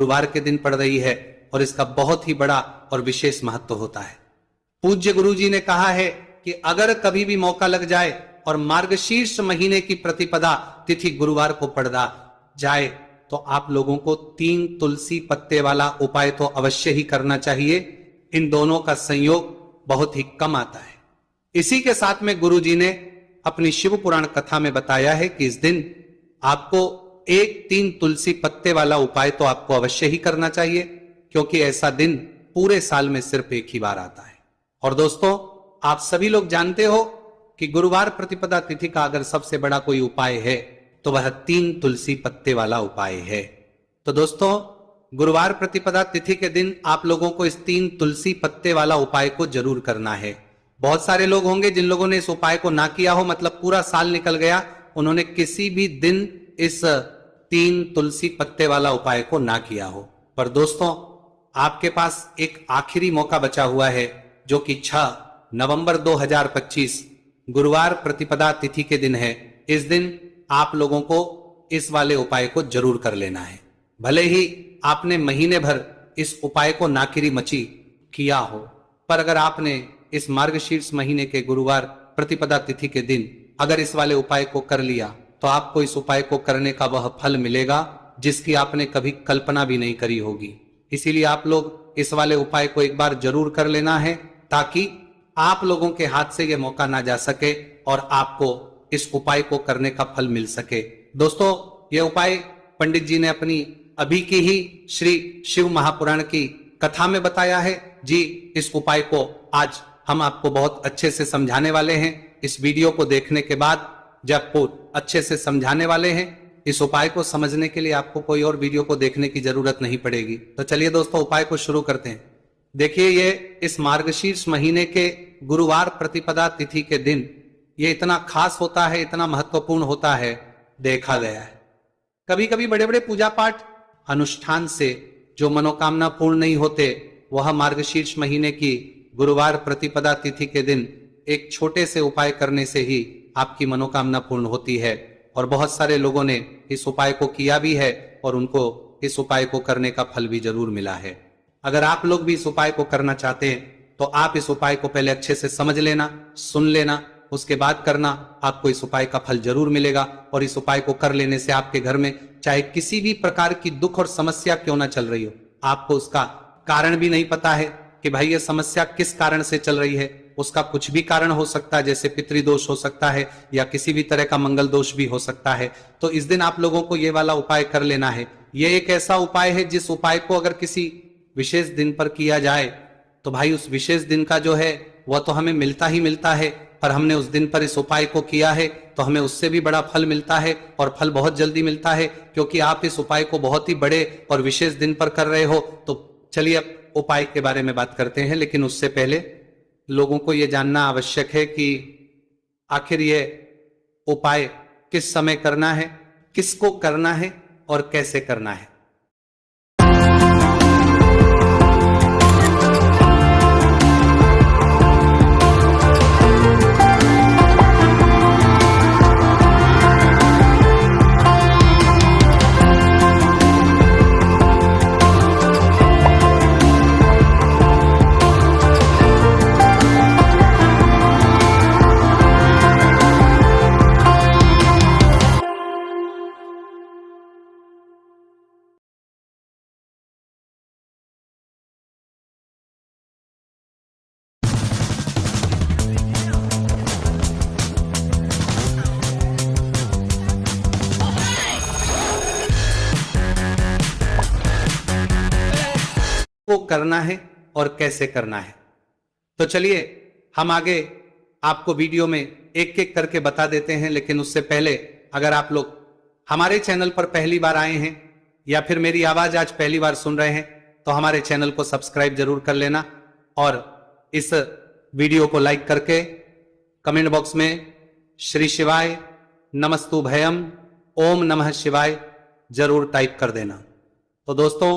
गुरुवार के दिन पड़ रही है और इसका बहुत ही बड़ा और विशेष महत्व होता है। पूज्य गुरु जी ने कहा है कि अगर कभी भी मौका लग जाए और मार्गशीर्ष महीने की प्रतिपदा तिथि गुरुवार को पड़ जाए तो आप लोगों को 3 तुलसी पत्ते वाला उपाय तो अवश्य ही करना चाहिए। इन दोनों का संयोग बहुत ही कम आता है। इसी के साथ में गुरु जी ने अपनी शिव पुराण कथा में बताया है कि इस दिन आपको 3 तुलसी पत्ते वाला उपाय तो आपको अवश्य ही करना चाहिए, क्योंकि ऐसा दिन पूरे साल में सिर्फ एक ही बार आता है। और दोस्तों, आप सभी लोग जानते हो कि गुरुवार प्रतिपदा तिथि का अगर सबसे बड़ा कोई उपाय है तो वह 3 तुलसी पत्ते वाला उपाय है। तो दोस्तों, गुरुवार प्रतिपदा तिथि के दिन आप लोगों को इस 3 तुलसी पत्ते वाला उपाय को जरूर करना है। बहुत सारे लोग होंगे जिन लोगों ने इस उपाय को ना किया हो, मतलब पूरा साल निकल गया, उन्होंने किसी भी दिन इस 3 तुलसी पत्ते वाला उपाय को ना किया हो। पर दोस्तों, आपके पास एक आखिरी मौका बचा हुआ है, जो कि 6 नवंबर 2025 गुरुवार प्रतिपदा तिथि के दिन है। इस दिन आप लोगों को इस वाले उपाय को जरूर कर लेना है। भले ही आपने महीने भर इस उपाय को नाकिरी मची किया हो, पर अगर आपने इस मार्गशीर्ष महीने के गुरुवार प्रतिपदा तिथि के दिन अगर इस वाले उपाय को कर लिया तो आपको इस उपाय को करने का वह फल मिलेगा जिसकी आपने कभी कल्पना भी नहीं करी होगी। इसीलिए आप लोग इस वाले उपाय को एक बार जरूर कर लेना है, ताकि आप लोगों के हाथ से यह मौका ना जा सके और आपको इस उपाय को करने का फल मिल सके। दोस्तों, यह उपाय पंडित जी ने अपनी अभी की ही श्री शिव महापुराण की कथा में बताया है। जी, इस उपाय को आज हम आपको बहुत अच्छे से समझाने वाले हैं। इस वीडियो को देखने के बाद जब अच्छे से समझाने वाले हैं, इस उपाय को समझने के लिए आपको कोई और वीडियो को देखने की जरूरत नहीं पड़ेगी। तो चलिए दोस्तों, उपाय को शुरू करते हैं। देखिए, ये इस मार्गशीर्ष महीने के गुरुवार प्रतिपदा तिथि के दिन ये इतना खास होता है, इतना महत्वपूर्ण होता है, देखा गया है। कभी कभी बड़े बड़े पूजा पाठ अनुष्ठान से जो मनोकामना पूर्ण नहीं होते, वह मार्गशीर्ष महीने की गुरुवार प्रतिपदा तिथि के दिन एक छोटे से उपाय करने से ही आपकी मनोकामना पूर्ण होती है। और बहुत सारे लोगों ने इस उपाय को किया भी है और उनको इस उपाय को करने का फल भी जरूर मिला है। अगर आप लोग भी इस उपाय को करना चाहते हैं तो आप इस उपाय को पहले अच्छे से समझ लेना, सुन लेना, उसके बाद करना। आपको इस उपाय का फल जरूर मिलेगा। और इस उपाय को कर लेने से आपके घर में चाहे किसी भी प्रकार की दुख और समस्या क्यों ना चल रही हो, आपको उसका कारण भी नहीं पता है कि भाई ये समस्या किस कारण से चल रही है। उसका कुछ भी कारण हो सकता है, जैसे पितृदोष हो सकता है या किसी भी तरह का मंगल दोष भी हो सकता है। तो इस दिन आप लोगों को ये वाला उपाय कर लेना है। ये एक ऐसा उपाय है जिस उपाय को अगर किसी विशेष दिन पर किया जाए तो भाई उस विशेष दिन का जो है वह तो हमें मिलता ही मिलता है, पर हमने उस दिन पर इस उपाय को किया है तो हमें उससे भी बड़ा फल मिलता है, और फल बहुत जल्दी मिलता है, क्योंकि आप इस उपाय को बहुत ही बड़े और विशेष दिन पर कर रहे हो। तो चलिए अब उपाय के बारे में बात करते हैं, लेकिन उससे पहले लोगों को यह जानना आवश्यक है कि आखिर ये उपाय किस समय करना है, किसको करना है और कैसे करना है। को करना है और कैसे करना है। तो चलिए हम आगे आपको वीडियो में एक एक करके बता देते हैं, लेकिन उससे पहले अगर आप लोग हमारे चैनल पर पहली बार आए हैं या फिर मेरी आवाज आज पहली बार सुन रहे हैं तो हमारे चैनल को सब्सक्राइब जरूर कर लेना और इस वीडियो को लाइक करके कमेंट बॉक्स में श्री शिवाय नमस्तु भयम ओम नमः शिवाय जरूर टाइप कर देना। तो दोस्तों,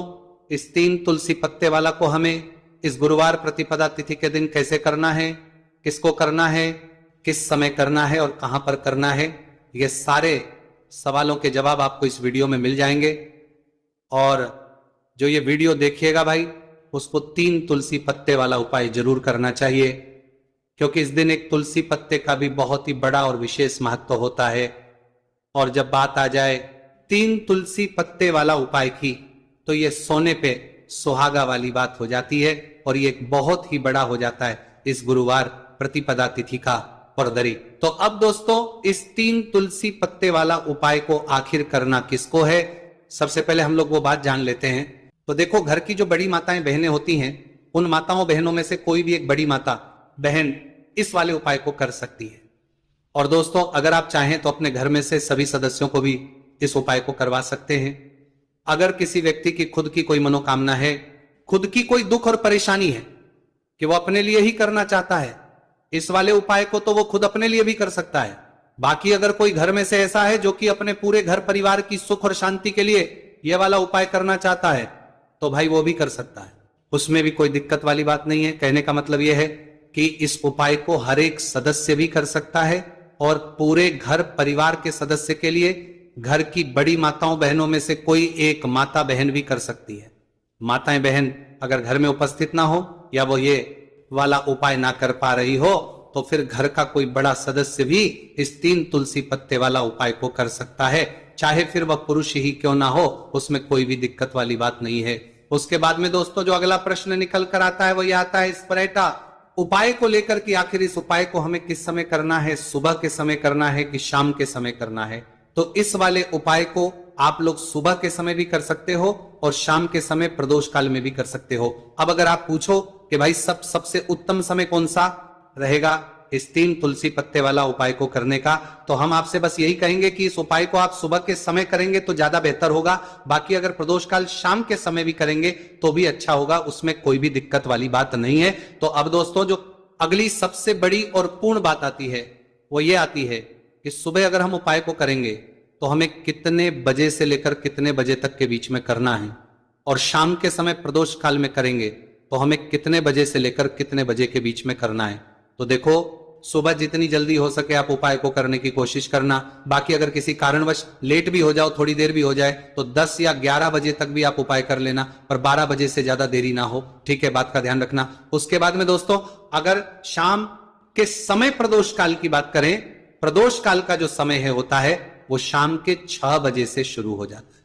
इस 3 तुलसी पत्ते वाला को हमें इस गुरुवार प्रतिपदा तिथि के दिन कैसे करना है, किसको करना है, किस समय करना है और कहां पर करना है, ये सारे सवालों के जवाब आपको इस वीडियो में मिल जाएंगे। और जो ये वीडियो देखिएगा भाई, उसको 3 तुलसी पत्ते वाला उपाय जरूर करना चाहिए, क्योंकि इस दिन एक तुलसी पत्ते का भी बहुत ही बड़ा और विशेष महत्व होता है। और जब बात आ जाए 3 तुलसी पत्ते वाला उपाय की, तो ये सोने पे सुहागा वाली बात हो जाती है और ये एक बहुत ही बड़ा हो जाता है इस गुरुवार प्रतिपदा तिथि का परदरी। तो अब दोस्तों, इस 3 तुलसी पत्ते वाला उपाय को आखिर करना किसको है, सबसे पहले हम लोग वो बात जान लेते हैं। तो देखो, घर की जो बड़ी माताएं बहनें होती हैं, उन माताओं बहनों में से कोई भी एक बड़ी माता बहन इस वाले उपाय को कर सकती है। और दोस्तों, अगर आप चाहें तो अपने घर में से सभी सदस्यों को भी इस उपाय को करवा सकते हैं। अगर किसी व्यक्ति की खुद की कोई मनोकामना है, खुद की कोई दुख और परेशानी है कि वो अपने लिए ही करना चाहता है, इस वाले उपाय को तो वो खुद अपने लिए भी कर सकता है। बाकी अगर कोई घर में से ऐसा है जो कि अपने पूरे घर परिवार की सुख और शांति के लिए ये वाला उपाय करना चाहता है, तो भाई वो भी कर सकता है, उसमें भी कोई दिक्कत वाली बात नहीं है। कहने का मतलब यह है कि इस उपाय को हर एक सदस्य भी कर सकता है और पूरे घर परिवार के सदस्य के लिए घर की बड़ी माताओं बहनों में से कोई एक माता बहन भी कर सकती है। माताएं बहन अगर घर में उपस्थित ना हो या वो ये वाला उपाय ना कर पा रही हो, तो फिर घर का कोई बड़ा सदस्य भी इस 3 तुलसी पत्ते वाला उपाय को कर सकता है, चाहे फिर वह पुरुष ही क्यों ना हो, उसमें कोई भी दिक्कत वाली बात नहीं है। उसके बाद में दोस्तों, जो अगला प्रश्न निकल कर आता है वो ये आता है इस परेटा उपाय को लेकर कि आखिर इस उपाय को हमें किस समय करना है, सुबह के समय करना है कि शाम के समय करना है। तो इस वाले उपाय को आप लोग सुबह के समय भी कर सकते हो और शाम के समय प्रदोष काल में भी कर सकते हो। अब अगर आप पूछो कि भाई सबसे उत्तम समय कौन सा रहेगा इस 3 तुलसी पत्ते वाला उपाय को करने का, तो हम आपसे बस यही कहेंगे कि इस उपाय को आप सुबह के समय करेंगे तो ज्यादा बेहतर होगा। बाकी अगर प्रदोष काल शाम के समय भी करेंगे तो भी अच्छा होगा, उसमें कोई भी दिक्कत वाली बात नहीं है। तो अब दोस्तों, जो अगली सबसे बड़ी और पूर्ण बात आती है वो ये आती है कि सुबह अगर हम उपाय को करेंगे तो हमें कितने बजे से लेकर कितने बजे तक के बीच में करना है, और शाम के समय प्रदोष काल में करेंगे तो हमें कितने बजे से लेकर कितने बजे के बीच में करना है। तो देखो, सुबह जितनी जल्दी हो सके आप उपाय को करने की कोशिश करना। बाकी अगर किसी कारणवश लेट भी हो जाओ, थोड़ी देर भी हो जाए, तो 10 या 11 बजे तक भी आप उपाय कर लेना, पर 12 बजे से ज्यादा देरी ना हो, ठीक है, बात का ध्यान रखना। उसके बाद में दोस्तों, अगर शाम के समय प्रदोष काल की बात करें, प्रदोष काल का जो समय है होता है वो शाम के 6 बजे से शुरू हो जाता है।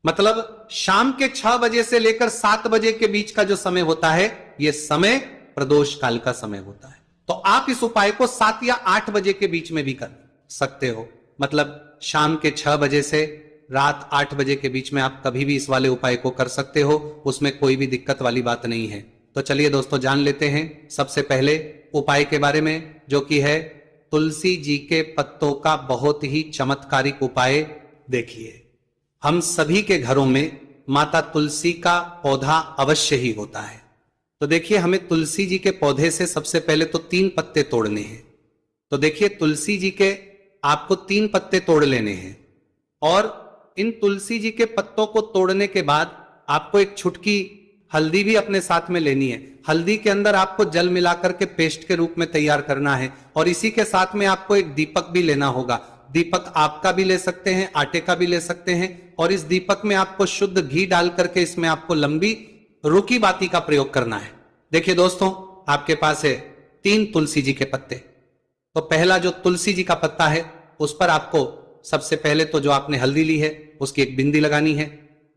मतलब शाम के 6 बजे से लेकर 7 बजे के बीच का जो समय होता है, यह समय प्रदोष काल का समय होता है। तो आप इस उपाय को 7 या 8 बजे के बीच में भी कर सकते हो। मतलब शाम के 6 बजे से रात 8 बजे के बीच में आप कभी भी इस वाले उपाय को कर सकते हो, उसमें कोई भी दिक्कत वाली बात नहीं है। तो चलिए दोस्तों, जान लेते हैं सबसे पहले उपाय के बारे में, जो कि है तुलसी जी के पत्तों का बहुत ही चमत्कारिक उपाय। देखिए, हम सभी के घरों में माता तुलसी का पौधा अवश्य ही होता है। तो देखिए, हमें तुलसी जी के पौधे से सबसे पहले तो 3 पत्ते तोड़ने हैं। तो देखिए, तुलसी जी के आपको 3 पत्ते तोड़ लेने हैं, और इन तुलसी जी के पत्तों को तोड़ने के बाद आपको एक छुटकी हल्दी भी अपने साथ में लेनी है। हल्दी के अंदर आपको जल मिलाकर के पेस्ट के रूप में तैयार करना है, और इसी के साथ में आपको एक दीपक भी लेना होगा। दीपक आपका भी ले सकते हैं, आटे का भी ले सकते हैं, और इस दीपक में आपको शुद्ध घी डाल करके इसमें आपको लंबी रुकी बाती का प्रयोग करना है। देखिए दोस्तों, आपके पास है 3 तुलसी जी के पत्ते। तो पहला जो तुलसी जी का पत्ता है, उस पर आपको सबसे पहले तो जो आपने हल्दी ली है उसकी एक बिंदी लगानी है।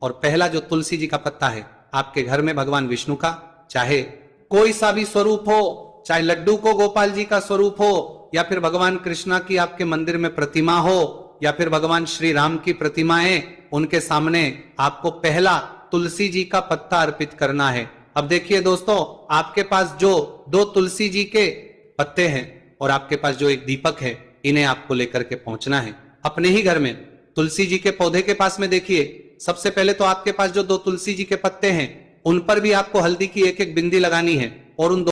और पहला जो तुलसी जी का पत्ता है, आपके घर में भगवान विष्णु का चाहे कोई सा भी स्वरूप हो, चाहे लड्डू को गोपाल जी का स्वरूप हो, या फिर भगवान कृष्णा की आपके मंदिर में प्रतिमा हो, या फिर भगवान श्री राम की प्रतिमाएं, उनके सामने आपको पहला तुलसी जी का पत्ता अर्पित करना है। अब देखिए दोस्तों, आपके पास जो 2 तुलसी जी के पत्ते हैं और आपके पास जो एक दीपक है, इन्हें आपको लेकर के पहुंचना है अपने ही घर में। तुलसी जी के पौधे के पास में देखिए, सबसे पहले तो आपके पास जो 2 तुलसी जी के पत्ते हैं, उन पर भी आपको हल्दी की एक एक बिंदी लगानी है, और उन